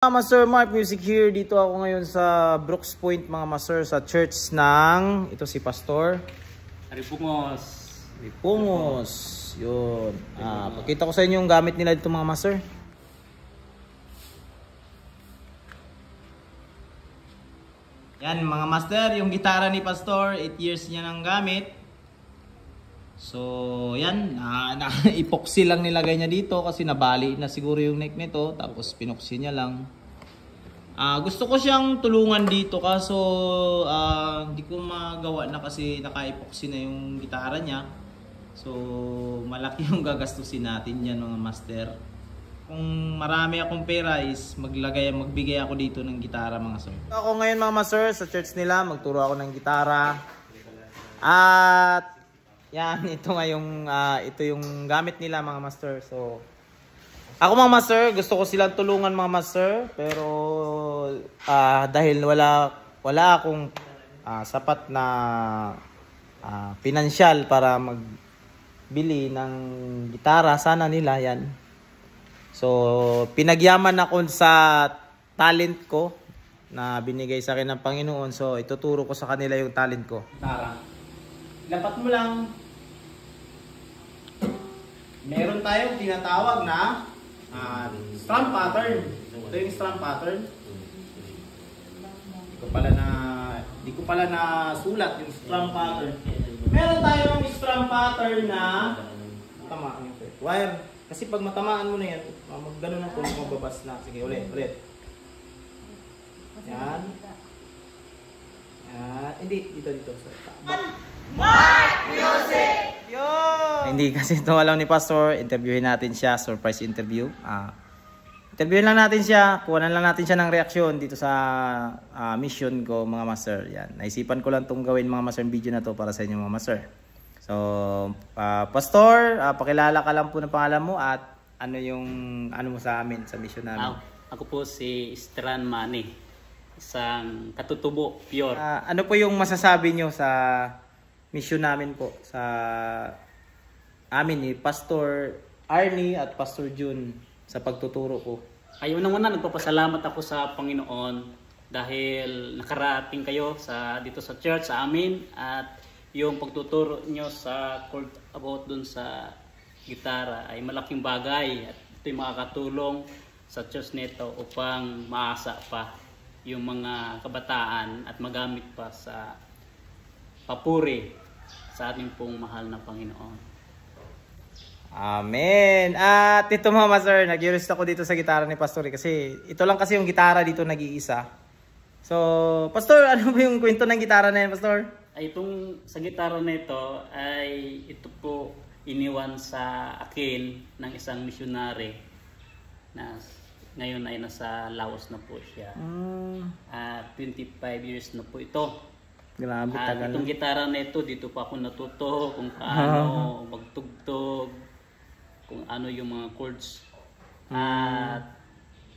Master Mark Music here. Dito ako ngayon sa Brooks Point mga master, sa church ng ito si Pastor Ripungos. Yun. Pakita ko sa inyo yung gamit nila dito mga master. Yan mga master, yung gitara ni Pastor, 8 years niya nang gamit. So, yan, epoxy lang nilagay niya dito kasi nabali na siguro yung neck nito, tapos pinoxy niya lang. Gusto ko siyang tulungan dito kaso hindi ko magawa na kasi naka-epoxy na yung gitara niya. So, malaki yung gagastusin natin yan mga master. Kung marami akong pera is magbigay ako dito ng gitara mga sir. Ako ngayon mga master sa church nila, magturo ako ng gitara. At yan, ito yung gamit nila mga master. So, ako mga master, gusto ko silang tulungan mga master. Pero, dahil wala akong sapat na pinansyal para magbili ng gitara, sana nila yan. So, pinagyaman ako sa talent ko na binigay sa akin ng Panginoon. So, ituturo ko sa kanila yung talent ko. Gitara. Dapat mo lang, meron tayong tinatawag na strum pattern. Ito yung strum pattern. Di ko pala na sulat yung strum pattern. Meron tayong strum pattern na tamaan yung wire. Kasi pag matamaan mo na yan, mag-ganon ang tulong mababas na. Sige, ulit. Yan. Hindi, dito. Mark Music! Yo! Hindi kasi ito alam ni Pastor. Interviewin natin siya. Surprise interview. Interviewin lang natin siya. Kuhanan lang natin siya ng reaksyon dito sa mission ko mga master. Yan. Naisipan ko lang itong gawin mga master video na to para sa inyo mga master. So, Pastor, pakilala ka lang po ng pangalan mo at ano mo sa amin, sa mission namin. Ako po si Stran Mani, isang katutubo, pure. Ano po yung masasabi nyo sa mission namin po, sa amin ni Pastor Arnie at Pastor June sa pagtuturo ko? Unang-una, nagpapasalamat ako sa Panginoon dahil nakarating kayo dito sa church sa amin at yung pagtuturo nyo sa chord about dun sa gitara ay malaking bagay at ito'y makakatulong sa church nito upang maasa pa yung mga kabataan at magamit pa sa papuri sa ating pong mahal na Panginoon. Amen. At ito mga master, nag-curious ako dito sa gitara ni Pastor kasi ito lang kasi yung gitara dito nag-iisa. So, Pastor, ano ba yung kwento ng gitara na yan, Pastor? Itong sa gitara na ito ay ito po iniwan sa akin ng isang missionary na ngayon ay nasa Laos na po siya. 25 years na po ito. Grabe, tagal. Itong gitara na ito, dito pa ako natuto kung paano magtugtog, kung ano yung mga chords. At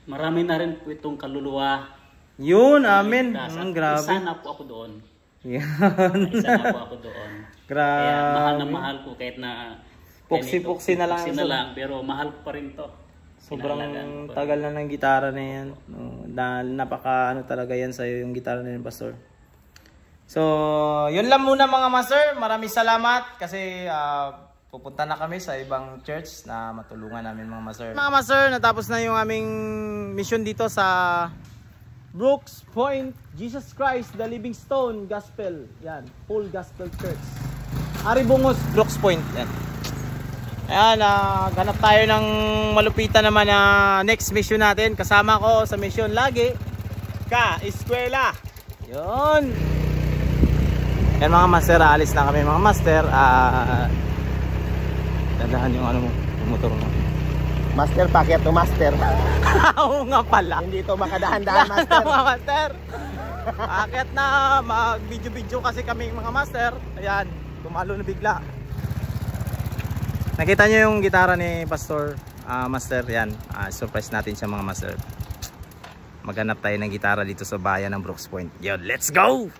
marami na rin po itong kaluluwa. Yun, amen. Grabe. Isa na po ako doon. Yan. Isa na po ako doon. Grabe. Kaya mahal na mahal ko kahit na puksi-puksi na lang. Pero mahal ko pa rin to. Sobrang tagal na ng gitara na yan. Dahil napaka talaga yan sa'yo yung gitara na yan, Pastor. So, yun lang muna mga master. Maraming salamat kasi pupunta na kami sa ibang church na matulungan namin mga master. Mga master, natapos na yung aming mission dito sa Brooks Point, Jesus Christ, the Living Stone Gospel. Yan, Full Gospel Church. Aribungos, Brooks Point. Yan. Ayan, ganap tayo ng malupitan naman na next mission natin. Kasama ko sa mission lagi, Ka-Eskwela. Yun. Yan mga master, alis na kami mga master. Dadahan yung yung motor mo. Master, packet to master. Oo nga pala. Hindi ito makadahan-dahan master. Mga master. Packet na mag-video-video kasi kami mga master. Ayan, tumalo na bigla. Nakita nyo yung gitara ni Pastor Master. Yan, surprise natin siya mga master. Maghanap tayo ng gitara dito sa bayan ng Brooks Point. Yo, let's go!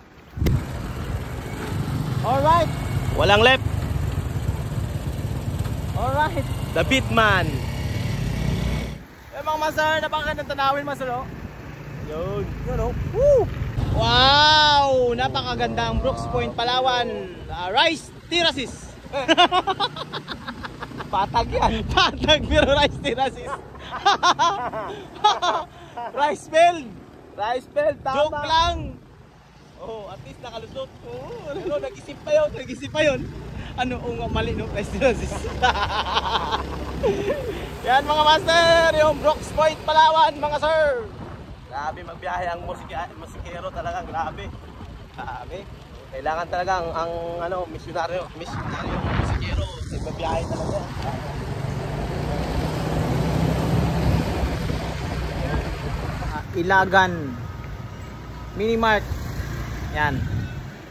Alright. Walang left. Alright. The Beatman. mga master, napakagandang tanawin master oh. Yun oh. Woo! Wow! Napakaganda ang Brooks Point, Palawan. Rice terraces. Patag yan. Patag pero rice terraces. Rice field. Rice field, tama. Joke lang. Oh, at least nakalusot. Oh, ano, nag-isip pa yun. Ano, mali no, rice terraces. Yan mga master, yung Brooks Point, Palawan, mga sir. Grabe magbiyahe ang musikero talaga, grabe. Kailangan talaga ang ano, misyonaryo musikero, magbiyahe talaga. Ilagan Minimart. Yan.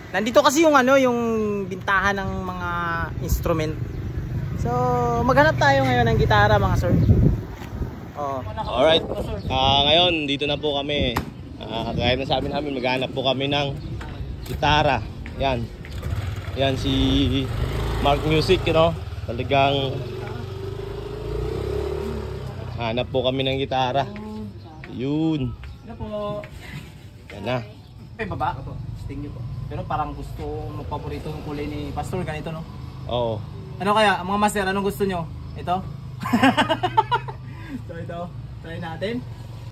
Nandito kasi yung ano, yung bintahan ng mga instrument. So, maghanap tayo ngayon ng gitara mga sir. Oh. Alright. Ngayon dito na po kami. Kaya na sabi namin maghanap po kami ng gitara. Yan. Yan si Mark Music, you know. Talagang hanap po kami ng gitara. Yun. Ano po? Yan na. Ay, baba. Sting nyo po. Pero parang gusto mo paborito ng kulay ni Pastor, ganito no? Oo. Ano kaya, mga master, anong gusto nyo? Ito? So ito, try natin.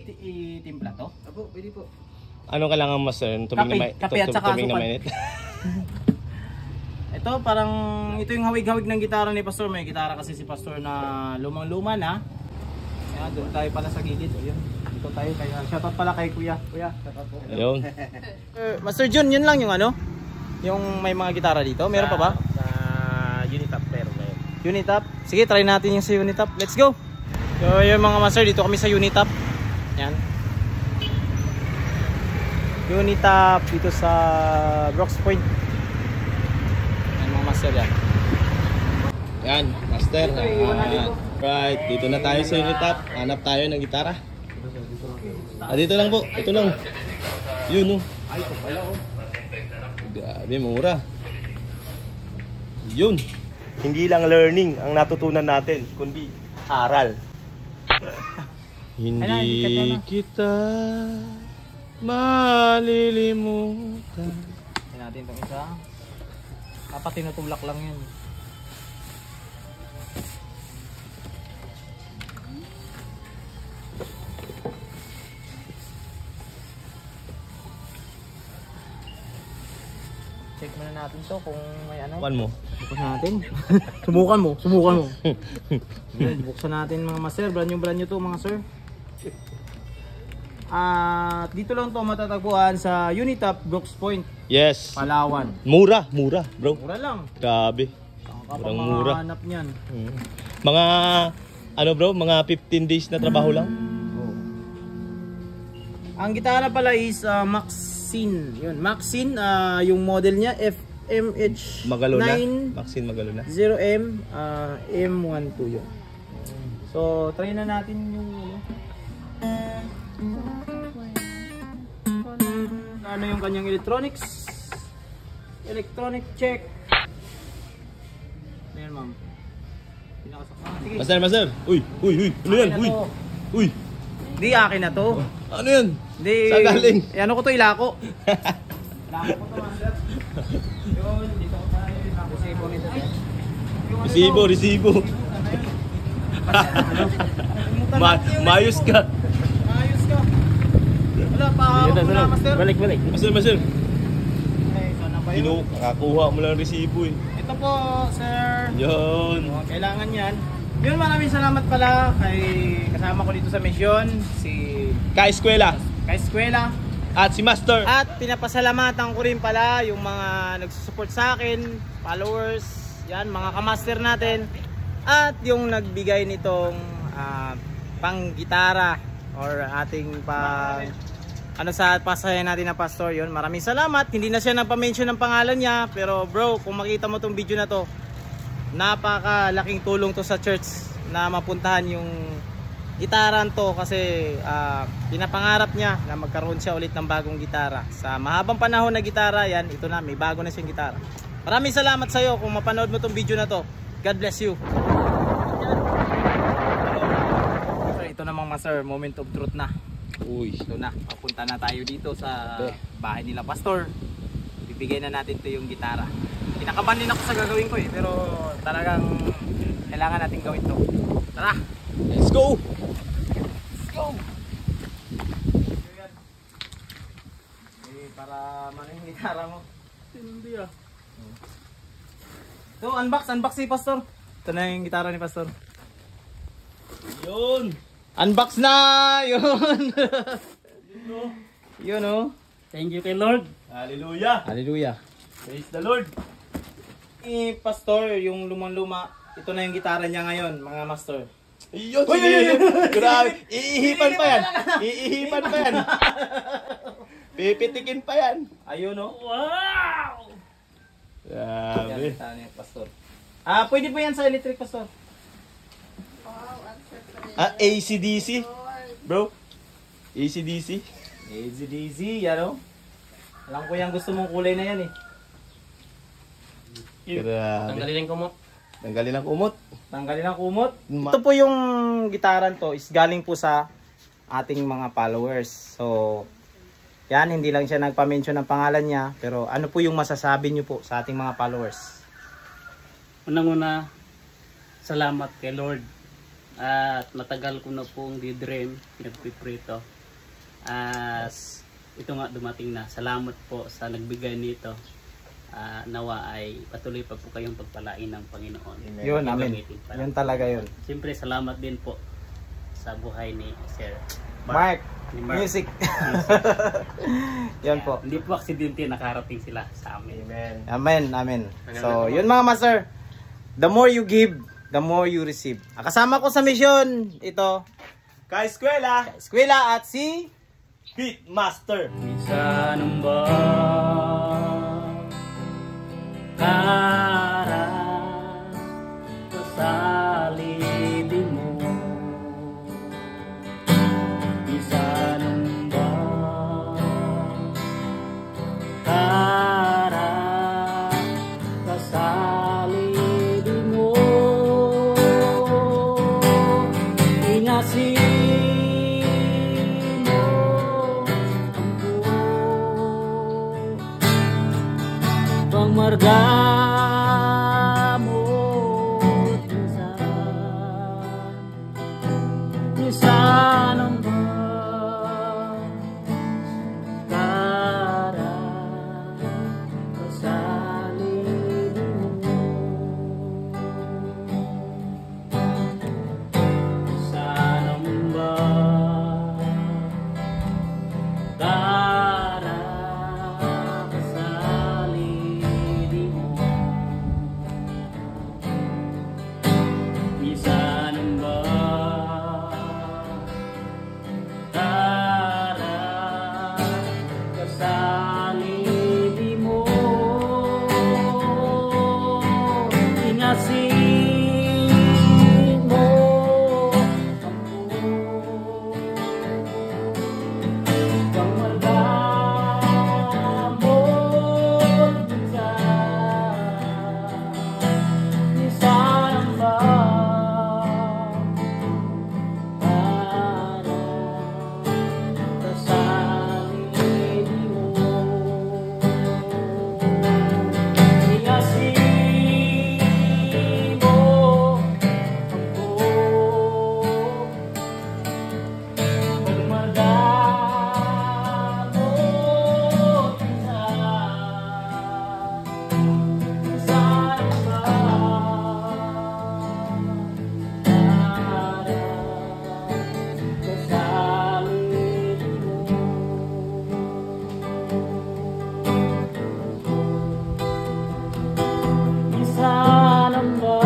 Itimpla to? Apo, pwede po. Ano kailangan mo sir? Kape at saka tubig na asukal. mainit. Ito parang, ito yung hawig-hawig ng gitara ni Pastor. May gitara kasi si Pastor na lumang-luma na. Ayan, doon tayo pala sa gilid. Ayun, dito tayo. Kaya shoutout pala kay Kuya. Kuya, shoutout po. Ayun. Master John, yun lang yung ano? Yung may mga gitara dito. Meron pa ba? Sa Unitap pero ngayon. Unitap. Sige, try natin yung sa Unitap. Let's go! So yung mga master, dito kami sa Unitap. Yan. Unitap dito sa Brooks Point. Yan mga master yan. Yan, master. Right, dito na tayo sa Unitap. Hanap tayo ng gitara. Dito lang po. Ito lang. Yun oh. Ay, ito pala oh. Grabe, mura. Yun. Hindi lang learning ang natutunan natin, kundi aral. Hindi kita malilimutan. Tignan natin itong isa. Dapat tinutulak lang yun. Check muna natin to kung may ano. Bukan mo. Buksan natin. Subukan mo. Yan, buksan natin mga master. Brand new to mga sir. At dito lang to matatagpuan sa Unitap Brooks Point, Yes. Palawan. Mura, bro. Mura lang. Grabe. Kapag Murang-mura. hanap niyan. Mga ano bro, mga 15 days na trabaho lang. Ang gitara pala is Maxine. Yun, Maxine, yung model niya FMH9 Magalona. Maxine Magalona. 0M M12 yun. So, try na natin yung ano yung kanyang electronics. Electronic check. Ayan, ma'am. Sige. Master. Uy. Ano yan? Akin na to. Uy. Di akin na to. Ano yan? Di. Saan galing? Ano ko to, ilako. Ilako ko to, master. Yun, dito ko tayo. Resibo nito. Resibo. Mayos ka. Ayos ka. Wala pa ako na, master. Balik. Master. Ay, sana ba yun? Nakakuha mo lang resibo eh. Ito po, sir. Yun. Kailangan yan. Yun, maraming salamat pala kay kasama ko dito sa mission, si Ka-eskwela. Eskwela. At si Master. At pinapasalamatan ko rin pala yung mga nagsusupport sa akin, followers, yan, mga kamaster natin. At yung nagbigay nitong pang-gitara or ating ano sa pasaya natin na pastor, yun. Maraming salamat. Hindi na siya nagpa-mention ng pangalan niya, pero bro, kung makita mo tong video na to, napakalaking tulong to sa church na mapuntahan yung gitaran to kasi pinapangarap niya na magkaroon siya ulit ng bagong gitara. Sa mahabang panahon na gitara, yan, ito na, may bago na siyang gitara. Maraming salamat sa iyo kung mapanood mo tong video na to. God bless you. Ito namang Master, moment of truth na. Uy. Ito na, papunta na tayo dito sa bahay nila Pastor. Bibigay na natin to yung gitara. Kinakabahan din ako sa gagawin ko eh, pero talagang kailangan natin gawin to. Tara! Let's go! Let's go! Para mana yung gitara mo. Hindi ah. So, unbox si Pastor. Ito na yung gitara ni Pastor. Yun! Unbox na! Yun! Yun oh. Thank you kay Lord. Hallelujah! Hallelujah. Praise the Lord! Pastor, yung lumang-luma, ito na yung gitara niya ngayon, mga master. Yun! Sige! Grabe! Iihipan pa yan! Iihipan pa yan! Pipitikin pa yan! Ayun oh. Wow! Yan, Grabe! gitara niya, Pastor. Pwede ba yan sa electric, Pastor? AC/DC? Bro? AC/DC? AC/DC, yan oh. Alam ko yung gusto mong kulay na yan eh. Grabe! Tanggalin ko mo. Tanggalin ang kumot. Tanggalin ang kumot. Ito po yung gitaran to is galing po sa ating mga followers. So, yan, hindi lang siya nagpa-mention ng pangalan niya. Pero ano po yung masasabi niyo po sa ating mga followers? Unang-una, salamat kay Lord. At matagal ko na pong di-dream, nagpiprito. As ito nga dumating na. Salamat po sa nagbigay nito. Nawa ay patuloy pa po kayong pagpalain ng Panginoon. Yun, amen. Yun talaga yun. Siyempre, salamat din po sa buhay ni Sir Mark, Ni Mark. music. Yan po. Hindi po aksidente nakarating sila sa amin. Amen. Amen, amen. So, yun mga master. The more you give, the more you receive. Kasama ko sa mission, ito, Ka-eskwela! Eskwela at si Beatmaster! Minsan ba kara sa salibin mo? Minsan ba kara sa salibin mo? Ingasin mo ang marga mo minsan ang ba para kasalin mo minsan ang ba para kasalin minsan ang ba para kasalin mo ingasin mo ang marga mo minsan ang ba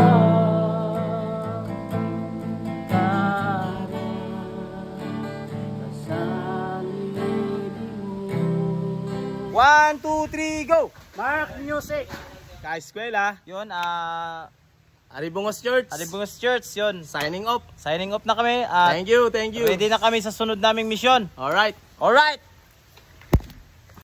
One, two, three, go! Mark Music. Ka-eskwela! Yun, Aribungos Church! Alibungos Church, yun. Signing off! Signing off na kami. At Thank you, thank you! ready na kami sa sunod naming mission. Alright! Alright!